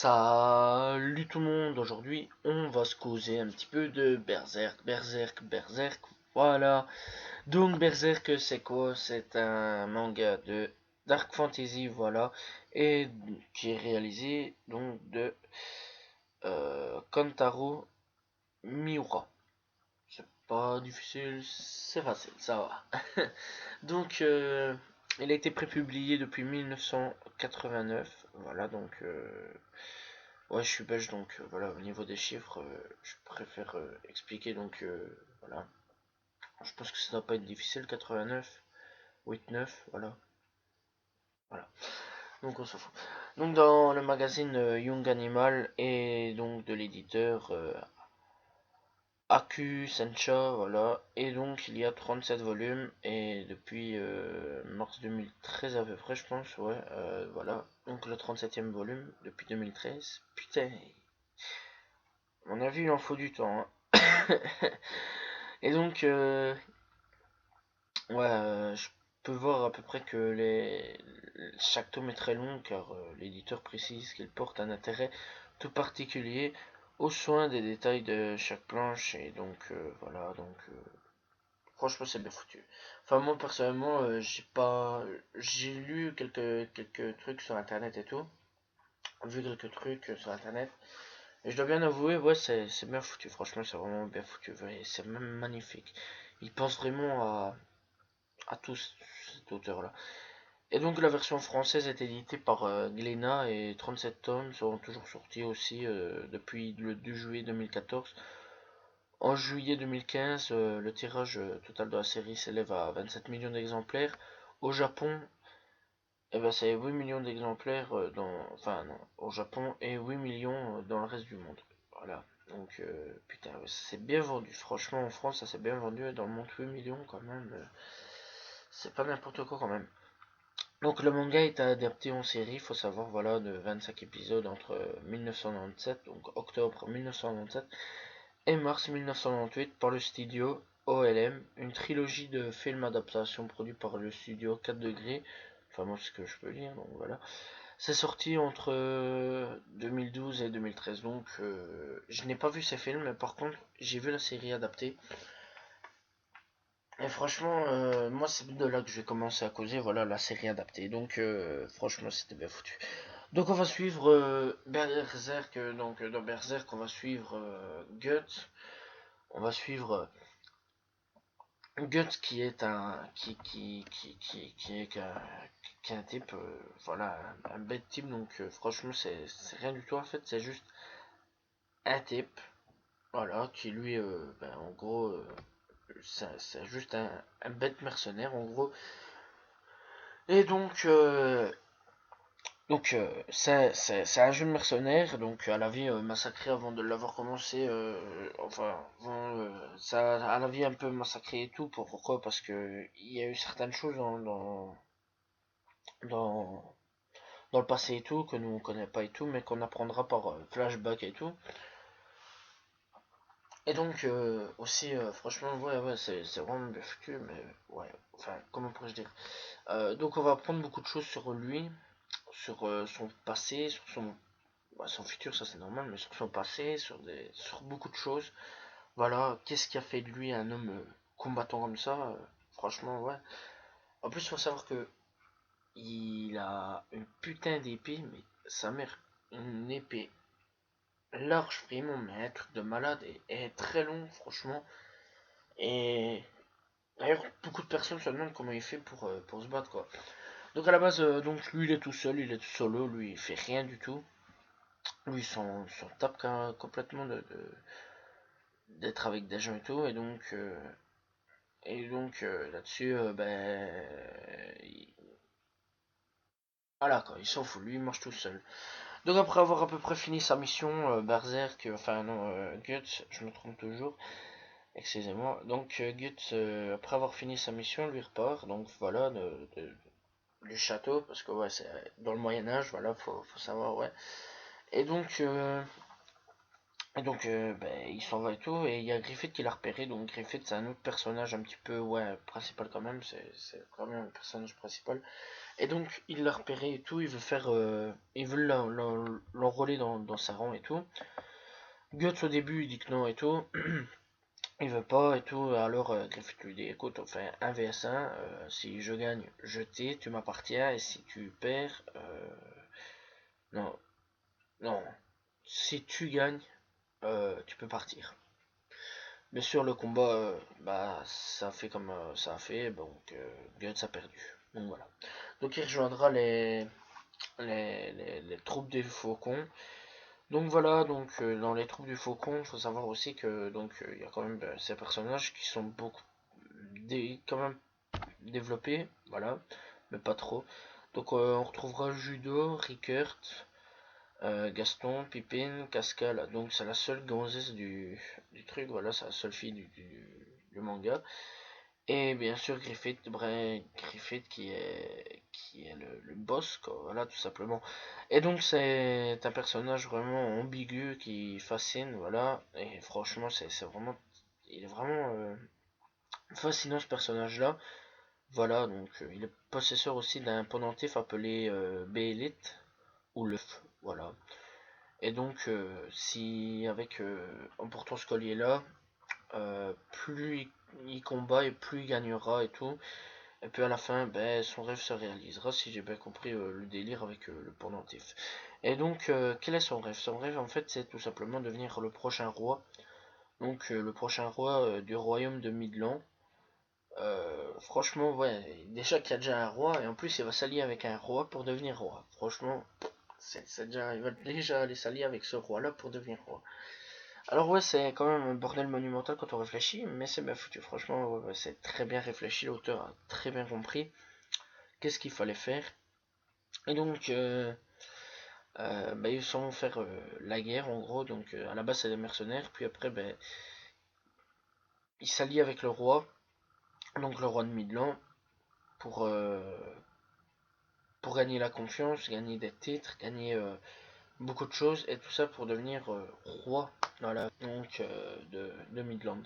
Salut tout le monde, aujourd'hui on va se causer un petit peu de Berserk, voilà. Donc Berserk c'est quoi? C'est un manga de Dark Fantasy, voilà, et qui est réalisé donc de Kantaro Miura. C'est pas difficile, c'est facile, ça va. Donc il a été prépublié depuis 1989, voilà donc... Ouais, je suis belge, donc voilà, au niveau des chiffres, je préfère expliquer, donc voilà. Je pense que ça doit pas être difficile, 89, 8, 9, voilà. Voilà, donc on s'en fout. Donc dans le magazine Young Animal et donc de l'éditeur Aku Sencha, voilà. Et donc il y a 37 volumes et depuis mars 2013 à peu près, je pense, ouais, voilà. Donc le 37e volume depuis 2013. Putain, à mon avis, il en faut du temps, hein. Et donc, ouais, je peux voir à peu près que chaque tome est très long car l'éditeur précise qu'il porte un intérêt tout particulier aux soins des détails de chaque planche et donc voilà, donc franchement c'est bien foutu. Enfin moi personnellement j'ai lu quelques trucs sur internet et tout, vu quelques trucs sur internet. Et je dois bien avouer, ouais, c'est bien foutu. Franchement, c'est vraiment bien foutu. Ouais, c'est même magnifique. Il pense vraiment à tout cet auteur-là. Et donc, la version française est éditée par Glénat et 37 tomes sont toujours sortis aussi depuis le 2 juillet 2014. En juillet 2015, le tirage total de la série s'élève à 27 millions d'exemplaires. Au Japon, eh ben, c'est 8 millions d'exemplaires enfin, non, au Japon et 8 millions dans le reste du monde. Voilà. Donc, putain, ouais, c'est bien vendu. Franchement, en France, ça s'est bien vendu. Et dans le monde, 8 millions quand même. C'est pas n'importe quoi quand même. Donc, le manga est adapté en série, faut savoir, voilà, de 25 épisodes entre 1997, donc octobre 1997, et mars 1998 par le studio OLM, une trilogie de films adaptations produits par le studio 4 degrés. Enfin, moi, c'est ce que je peux lire, donc voilà. C'est sorti entre 2012 et 2013, donc je n'ai pas vu ces films, mais par contre j'ai vu la série adaptée. Et franchement, moi c'est de là que je vais commencer à causer, voilà la série adaptée. Donc franchement c'était bien foutu. Donc on va suivre Berserk, donc dans Berserk on va suivre Guts, on va suivre Guts qui est qui est un type, voilà, un bête type, donc franchement c'est rien du tout en fait, c'est juste un type, voilà, qui lui, ben, en gros, c'est juste un bête mercenaire, en gros. Et c'est un jeune mercenaire, donc à la vie massacrée avant de l'avoir commencé, enfin, avant, ça, à la vie un peu massacrée et tout. Pourquoi? Parce que il y a eu certaines choses dans, dans le passé et tout, que nous on connaît pas et tout, mais qu'on apprendra par flashback et tout. Et donc, aussi, franchement, ouais, ouais, c'est vraiment bien foutu, mais ouais, enfin, comment pourrais-je dire? Donc, on va apprendre beaucoup de choses sur lui, sur son passé, sur son futur, ça c'est normal, mais sur son passé, sur beaucoup de choses. Voilà, qu'est-ce qui a fait de lui un homme combattant comme ça? Franchement, ouais. En plus, il faut savoir que il a une putain d'épée, mais sa mère, une épée large, vraiment, mais un truc de malade et très long, franchement. Et d'ailleurs, beaucoup de personnes se demandent comment il fait pour se battre, quoi. Donc à la base, donc lui il est tout seul, il est tout solo, lui il fait rien du tout. Lui s'en tape complètement d'être avec des gens et tout. Et donc là-dessus, ben, voilà quoi, il s'en fout, lui il marche tout seul. Donc après avoir à peu près fini sa mission, Berserk, enfin non, Guts, je me trompe toujours, excusez-moi. Donc Guts, après avoir fini sa mission, lui repart, donc voilà, du château, parce que ouais, c'est dans le Moyen-Âge, voilà, faut savoir, ouais. Et donc, Et donc, il s'en va et tout, et il y a Griffith qui l'a repéré. Donc Griffith, c'est un autre personnage un petit peu, ouais, principal quand même, c'est quand même un personnage principal. Et donc, il l'a repéré et tout, il veut faire, il veut l'enrôler dans sa rang et tout. Guts au début, il dit que non et tout, il veut pas et tout, alors Griffith lui dit, écoute, on fait un vs 1, si je gagne, je t'ai, tu m'appartiens, et si tu perds, non, non, si tu gagnes, tu peux partir. Bien sûr, le combat, ça a fait comme ça a fait, donc Guts a perdu. Donc voilà. Donc il rejoindra les troupes des Faucons. Donc voilà, donc dans les troupes du Faucon, il faut savoir aussi que donc il y a quand même ces personnages qui sont beaucoup quand même développés, voilà, mais pas trop. Donc on retrouvera Judo, Rickert, Gaston, Pippin, Cascal. Donc c'est la seule gonzesse du truc, voilà, c'est la seule fille du manga. Et bien sûr Griffith qui est le boss, quoi, voilà, tout simplement. Et donc c'est un personnage vraiment ambigu qui fascine, voilà. Et franchement, c'est vraiment, il est vraiment fascinant ce personnage-là. Voilà, donc il est possesseur aussi d'un pendentif appelé Béélite ou le voilà. Et donc si avec en portant ce collier-là, plus il combat et plus il gagnera et tout. Et puis à la fin, son rêve se réalisera, si j'ai bien compris le délire avec le pendentif. Et donc, quel est son rêve? Son rêve, en fait, c'est tout simplement devenir le prochain roi. Donc, le prochain roi du royaume de Midland. Franchement, ouais, déjà qu'il y a déjà un roi, et en plus, il va s'allier avec un roi pour devenir roi. Franchement, il va déjà aller s'allier avec ce roi-là pour devenir roi. Alors ouais, c'est quand même un bordel monumental quand on réfléchit, mais c'est bien foutu. Franchement, ouais, c'est très bien réfléchi, l'auteur a très bien compris qu'est-ce qu'il fallait faire. Et donc, ils vont faire la guerre en gros. Donc, à la base, c'est des mercenaires. Puis après, ils s'allient avec le roi, donc le roi de Midland, pour, euh, pour gagner la confiance, gagner des titres, gagner beaucoup de choses. Et tout ça pour devenir roi voilà, donc, de Midland.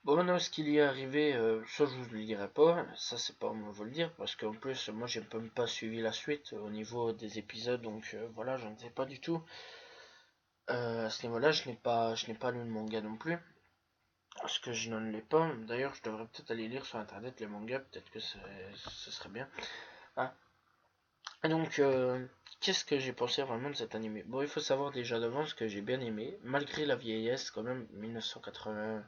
Bon, maintenant, ce qu'il y est arrivé, ça je vous le dirai pas, ça c'est pas moi vous le dire, parce qu'en plus, moi j'ai même pas suivi la suite au niveau des épisodes, donc voilà, je ne sais pas du tout. À ce niveau-là, je n'ai pas lu le manga non plus, parce que je n'en l'ai pas. D'ailleurs, je devrais peut-être aller lire sur internet les mangas, peut-être que ce serait bien. Ah. Et donc, qu'est-ce que j'ai pensé vraiment de cet animé? Bon, il faut savoir déjà d'avance que j'ai bien aimé, malgré la vieillesse, quand même, 1980.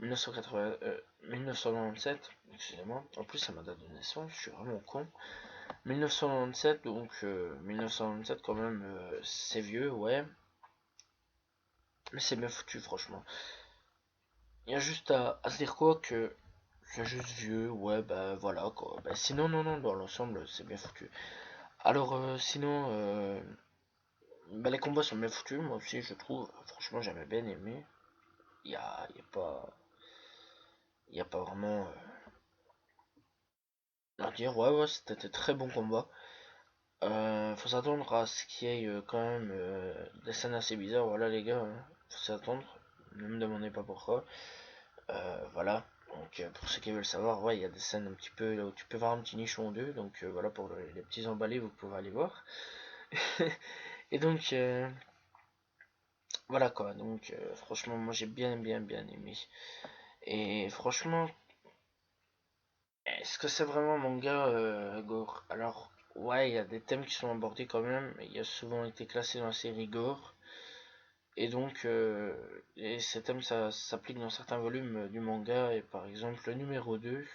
1980, 1997, excusez-moi, en plus c'est ma date de naissance, je suis vraiment con. 1997, donc 1997 quand même, c'est vieux, ouais, mais c'est bien foutu franchement. Il y a juste à se dire quoi que c'est juste vieux, ouais, voilà quoi. Sinon, non, non, dans l'ensemble c'est bien foutu. Alors sinon, les combats sont bien foutus, moi aussi je trouve, franchement j'avais bien aimé. Il y a pas vraiment à dire, ouais, ouais, c'était de très bons combats. Faut s'attendre à ce qu'il y ait quand même des scènes assez bizarres, voilà les gars, hein. Faut s'attendre, ne me demandez pas pourquoi. Voilà, donc pour ceux qui veulent savoir, ouais, il y a des scènes un petit peu où tu peux voir un petit nichon d'eux, donc voilà pour les petits emballés, vous pouvez aller voir. Et donc, voilà quoi, donc franchement, moi j'ai bien aimé. Et franchement, est-ce que c'est vraiment un manga gore? Alors, ouais, il y a des thèmes qui sont abordés quand même, il a souvent été classé dans la série gore. Et donc, ces thèmes s'appliquent dans certains volumes du manga, et par exemple le numéro 2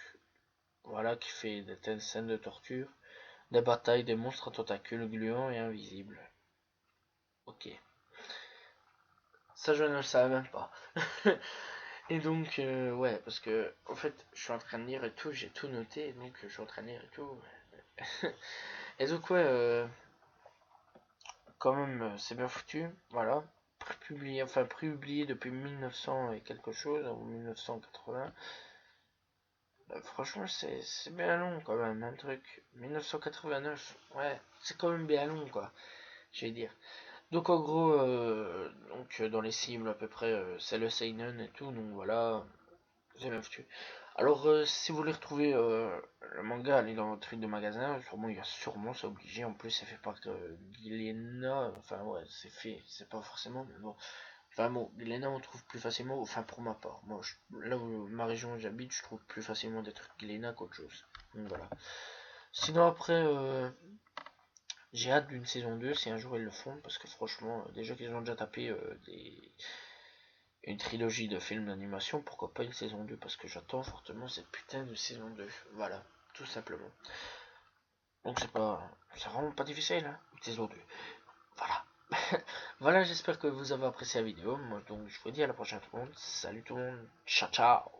voilà, qui fait des telles scènes de torture, des batailles, des monstres à tentacules gluants et invisibles. Ok, ça je ne le savais même pas. Et donc, ouais, parce que, en fait, je suis en train de lire et tout, j'ai tout noté, et donc je suis en train de lire et tout. Et donc, ouais, quand même, c'est bien foutu, voilà. Publié depuis 1900 et quelque chose, ou 1980. Franchement, c'est bien long quand même, un truc. 1989, ouais, c'est quand même bien long, quoi, je vais dire. Donc en gros, dans les cibles à peu près, c'est le seinen et tout, donc voilà, j'ai bien foutu. Alors si vous voulez retrouver le manga, allez dans votre fil de magasin, sûrement il y a sûrement, c'est obligé, en plus c'est fait par Glénat, enfin ouais, c'est fait, c'est pas forcément, mais bon. Enfin bon, Glénat on trouve plus facilement, enfin pour ma part, moi là où ma région où j'habite, je trouve plus facilement des trucs Glénat qu'autre chose. Donc voilà. Sinon après, j'ai hâte d'une saison 2 si un jour ils le font, parce que franchement, déjà qu'ils ont déjà tapé une trilogie de films d'animation, pourquoi pas une saison 2, parce que j'attends fortement cette putain de saison 2. Voilà, tout simplement. Donc c'est vraiment pas difficile, hein, une saison 2. Voilà. Voilà, j'espère que vous avez apprécié la vidéo. Moi, donc, je vous dis à la prochaine tout le monde. Salut tout le monde. Ciao, ciao.